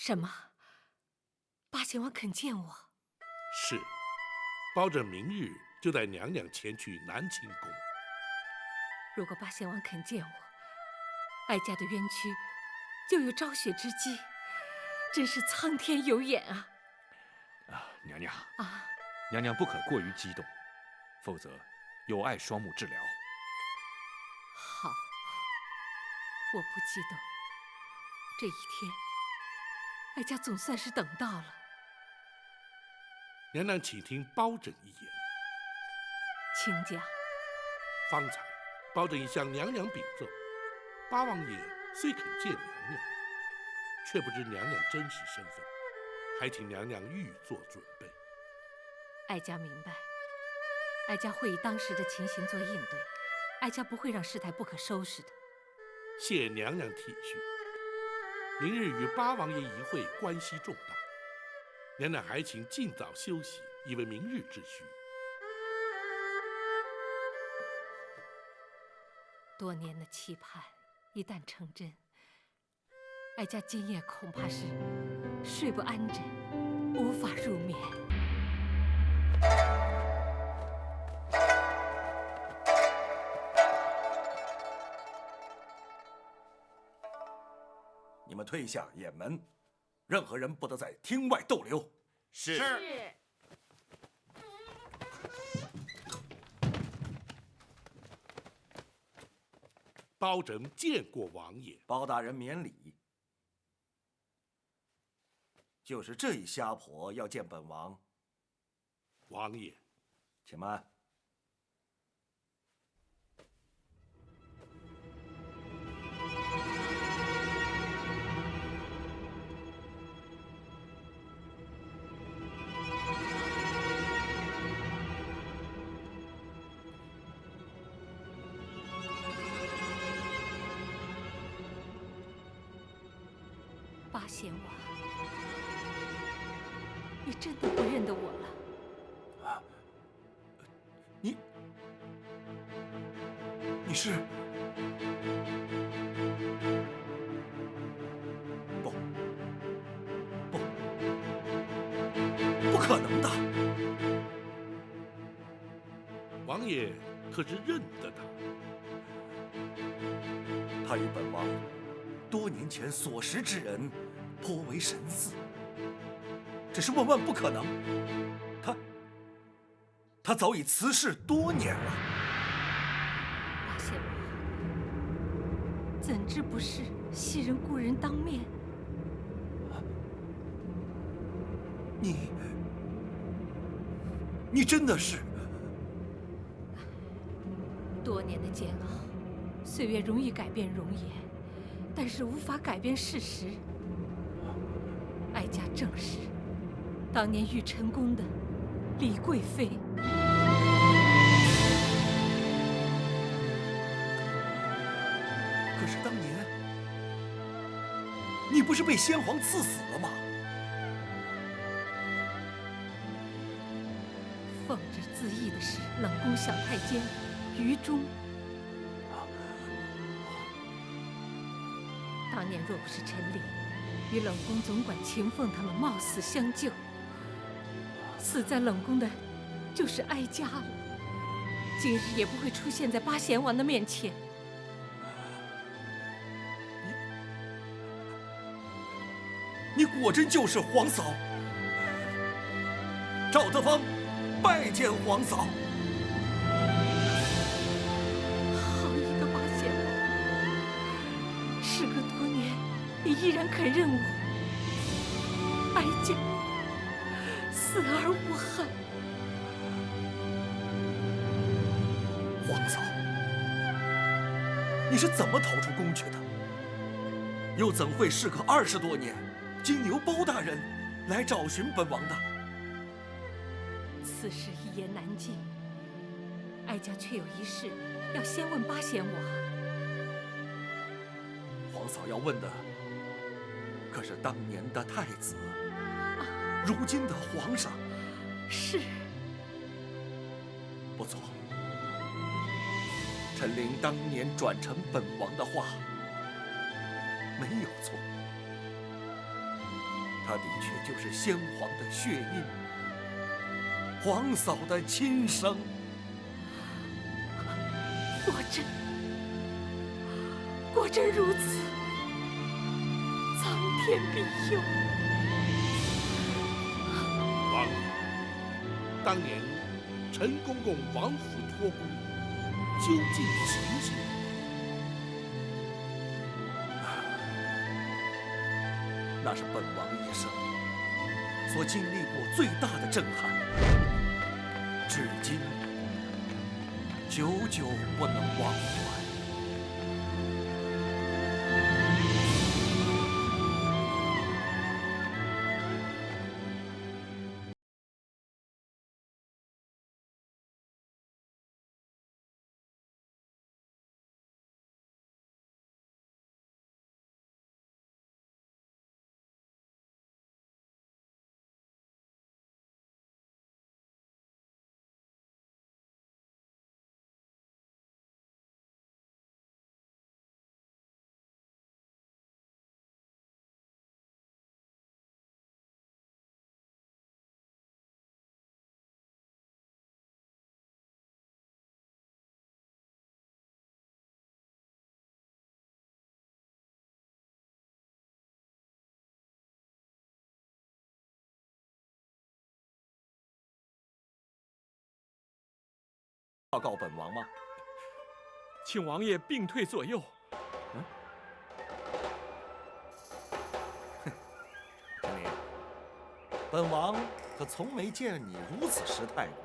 什么？八贤王肯见我？是，包拯明日就带娘娘前去南清宫。如果八贤王肯见我，哀家的冤屈就有昭雪之机，真是苍天有眼啊！娘娘啊，娘娘不可过于激动，否则有碍双目治疗。好，我不激动。这一天，哀家总算是等到了。娘娘，请听包拯一言。请讲。方才包拯已向娘娘禀奏，八王爷虽肯见娘娘，却不知娘娘真实身份，还请娘娘预做准备。哀家明白，哀家会以当时的情形做应对，哀家不会让事态不可收拾的。谢娘娘体恤，明日与八王爷一会，关系重大，娘娘还请尽早休息，以为明日之需。多年的期盼一旦成真，哀家今夜恐怕是睡不安枕，无法入眠。你们退下掩门，任何人不得在厅外逗留。是。包拯见过王爷。包大人免礼。就是这一瞎婆要见本王。王爷，且慢。八贤王，你真的不认得我了？你是？不可能的！王爷可是认得他？他与本王多年前所识之人颇为神似，只是万万不可能。他早已辞世多年了。八贤王，怎知不是昔人故人当面？你真的是？多年的煎熬，岁月容易改变容颜，但是无法改变事实。哀家正是当年玉成宫的李贵妃。可是当年你不是被先皇赐死了吗？奉旨自缢的是冷宫小太监于忠。当年若不是陈琳与冷宫总管秦凤他们冒死相救，死在冷宫的就是哀家了，今日也不会出现在八贤王的面前。你果真就是皇嫂？赵德芳拜见皇嫂。好一个八贤王！时隔多年，你依然肯认我，哀家死而无憾。皇嫂，你是怎么逃出宫去的？又怎会事隔20多年，经由包大人来找寻本王的？此事一言难尽，哀家却有一事要先问八贤王。皇嫂要问的，可是当年的太子，如今的皇上。是。不错，陈琳当年转承本王的话没有错。他的确就是先皇的血印，皇嫂的亲生。果真如此，苍天庇佑。王爷，当年陈公公王府托孤，究竟情形如何？那是本王一生所经历过最大的震撼，至今久久不能忘怀。报告本王吗？请王爷并退左右。陈琳，本王可从没见你如此失态过。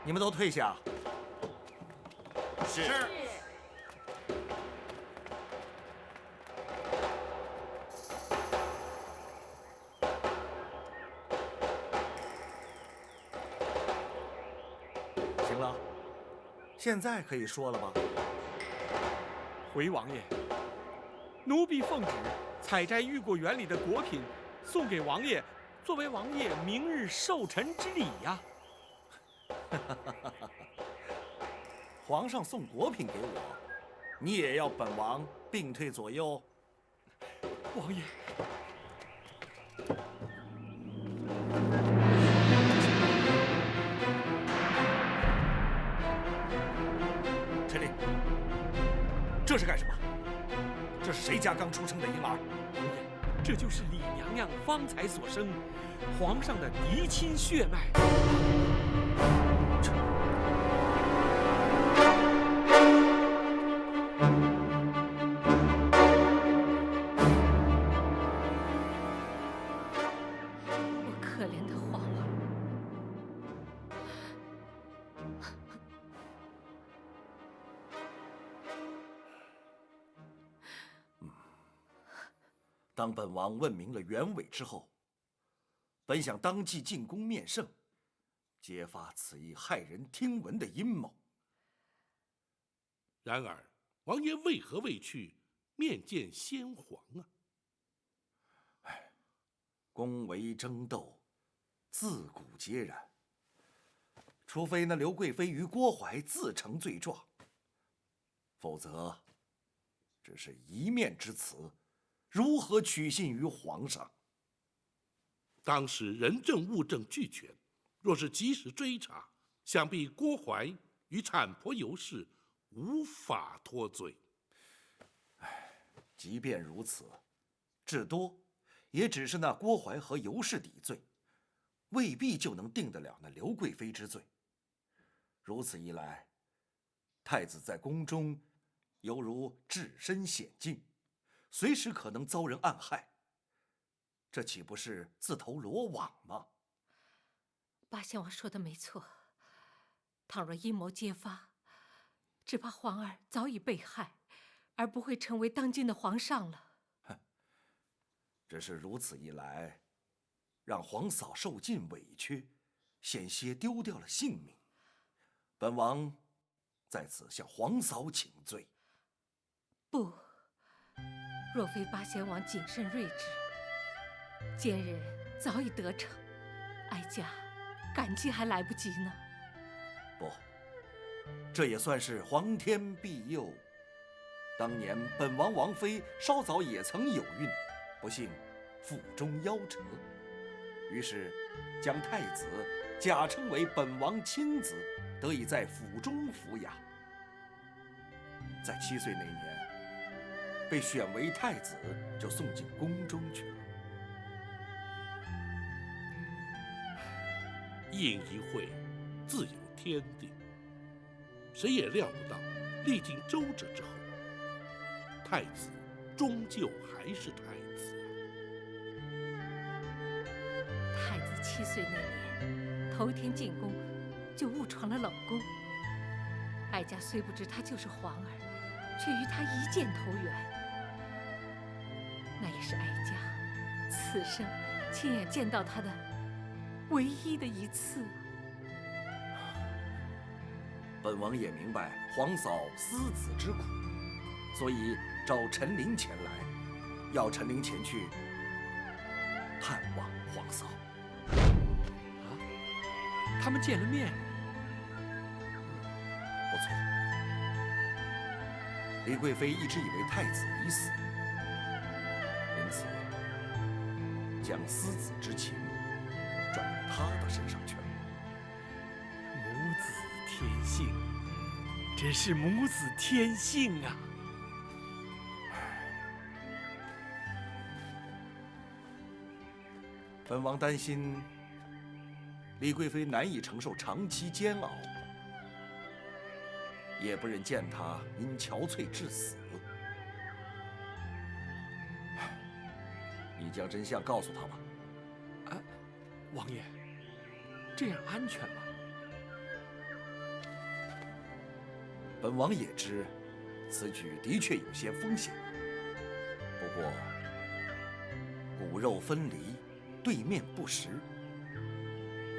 你们都退下。是。行了，现在可以说了吧？回王爷，奴婢奉旨采摘御果园里的果品，送给王爷，作为王爷明日寿辰之礼呀。皇上送果品给我，你也要本王并退左右？王爷，陈琳，这是干什么？这是谁家刚出生的婴儿？王爷，这就是李娘娘方才所生，皇上的嫡亲血脉。我可怜的皇儿，当本王问明了原委之后，本想当即进宫面圣，揭发此一骇人听闻的阴谋。然而，王爷为何未去面见先皇啊？宫闱争斗，自古皆然。除非那刘贵妃与郭槐自成罪状，否则，只是一面之词，如何取信于皇上？当时人证物证俱全，若是及时追查，想必郭槐与产婆尤氏无法脱罪。即便如此，至多也只是那郭槐和尤氏抵罪，未必就能定得了那刘贵妃之罪。如此一来，太子在宫中犹如置身险境，随时可能遭人暗害，这岂不是自投罗网吗？八仙王说的没错，倘若阴谋揭发，只怕皇儿早已被害，而不会成为当今的皇上了。只是如此一来，让皇嫂受尽委屈，险些丢掉了性命。本王在此向皇嫂请罪。不，若非八仙王谨慎睿智，奸人早已得逞，哀家感激还来不及呢。不，这也算是皇天庇佑，当年本王王妃稍早也曾有孕，不幸腹中夭折，于是将太子假称为本王亲子，得以在府中抚养。在7岁那年，被选为太子，就送进宫中去了。应一会，自有天定。谁也料不到，历经周折之后，太子终究还是太子。太子7岁那年，头一天进宫，就误闯了冷宫。哀家虽不知他就是皇儿，却与他一箭投缘。那也是哀家此生亲眼见到他的唯一的一次。本王也明白皇嫂思子之苦，所以召陈琳前来，要陈琳前去探望皇嫂。啊，他们见了面。不错，李贵妃一直以为太子已死，因此将思子之情转到他的身上去了。母子天性，真是母子天性啊！本王担心李贵妃难以承受长期煎熬，也不忍见她因憔悴致死。你将真相告诉她吧。啊，王爷，这样安全吗？本王也知，此举的确有些风险。不过，骨肉分离，对面不识，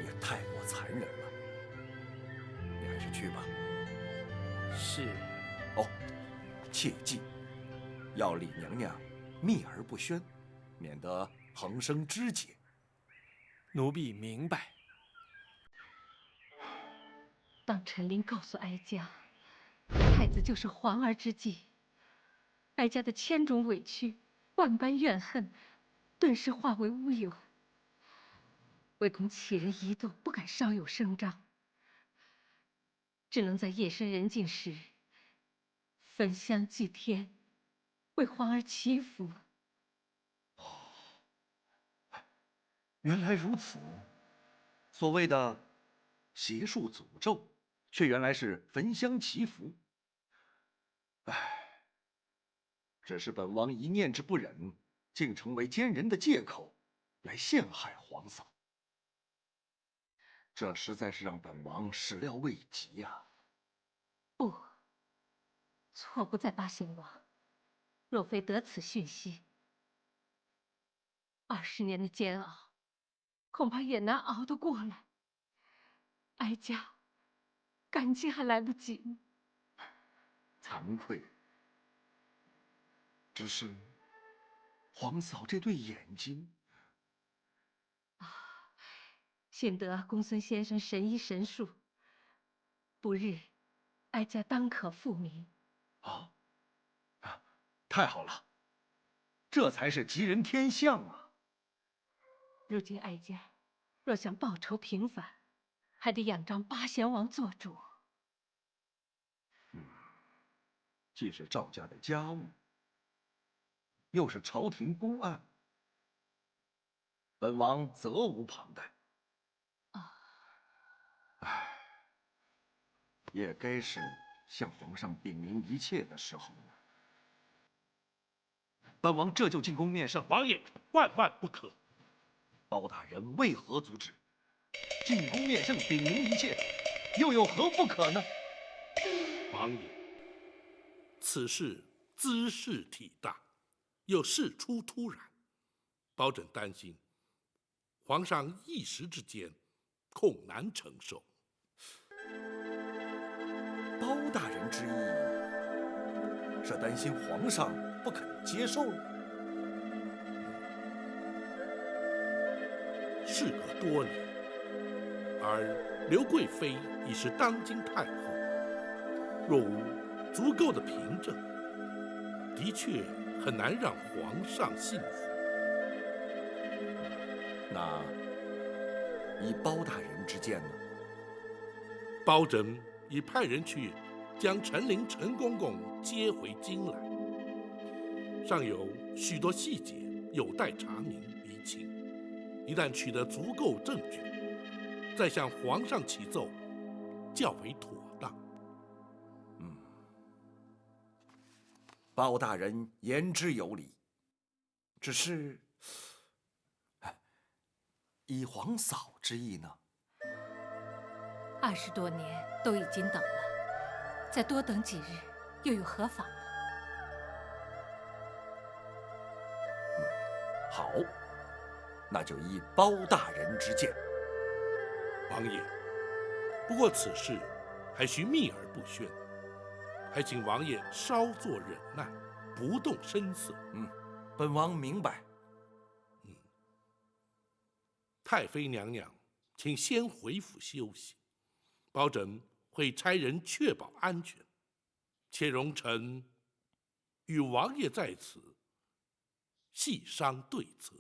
也太过残忍了。你还是去吧。是。哦，切记，要李娘娘秘而不宣，免得横生枝节。奴婢明白。当陈琳告诉哀家，太子就是皇儿之际，哀家的千种委屈、万般怨恨，顿时化为乌有。唯恐杞人一动，不敢稍有声张，只能在夜深人静时，焚香祭天，为皇儿祈福。原来如此，所谓的邪术诅咒，却原来是焚香祈福。唉，只是本王一念之不忍，竟成为奸人的借口，来陷害皇嫂。这实在是让本王始料未及呀！不，错不在八贤王。若非得此讯息，20年的煎熬，恐怕也难熬得过来。哀家感激还来不及呢。惭愧，只是皇嫂这对眼睛幸得公孙先生神医神术，不日哀家当可复明。太好了，这才是吉人天相啊！如今哀家若想报仇平反，还得仰仗八贤王做主。既是赵家的家务，又是朝廷公案，本王责无旁贷。也该是向皇上禀明一切的时候了。本王这就进宫面圣。王爷，万万不可！包大人为何阻止？进宫面圣，禀明一切，又有何不可呢？王爷，此事兹事体大，又事出突然，保朕担心皇上一时之间恐难承受。包大人之意是担心皇上不肯接受了。事隔多年，而刘贵妃已是当今太后，若无足够的凭证，的确很难让皇上信服。那依包大人之见呢？包拯已派人去将陈琳、陈公公接回京来，尚有许多细节有待查明厘清。一旦取得足够证据，再向皇上启奏，较为妥当。包大人言之有理，只是，以皇嫂之意呢？20多年都已经等了，再多等几日又有何妨呢？好，那就依包大人之见。王爷，不过此事还需秘而不宣，还请王爷稍作忍耐，不动声色。本王明白。太妃娘娘，请先回府休息，包拯会差人确保安全。且容臣与王爷在此细商对策。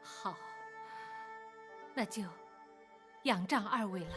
好，那就仰仗二位了。